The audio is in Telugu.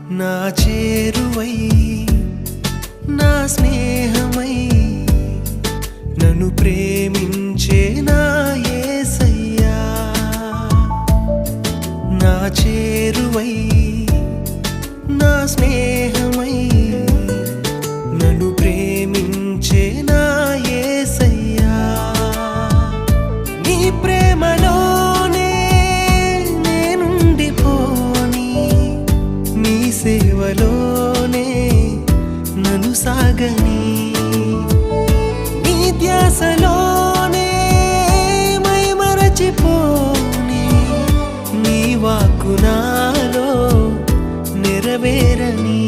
నా చేరువై నా స్నేహమై నన్ను ప్రేమించే నా యేసయ్యా నా చేరువై నా స్నేహమై నన్ను ప్రేమించే నా యేసయ్యా నీ ప్రేమలోనే నేనుండిపోని నీ సేవలోనే నన్ను సాగని నీ ధ్యాసలోనే మైమరచిపోని నీ వాక్కు నాలో నెరవేరని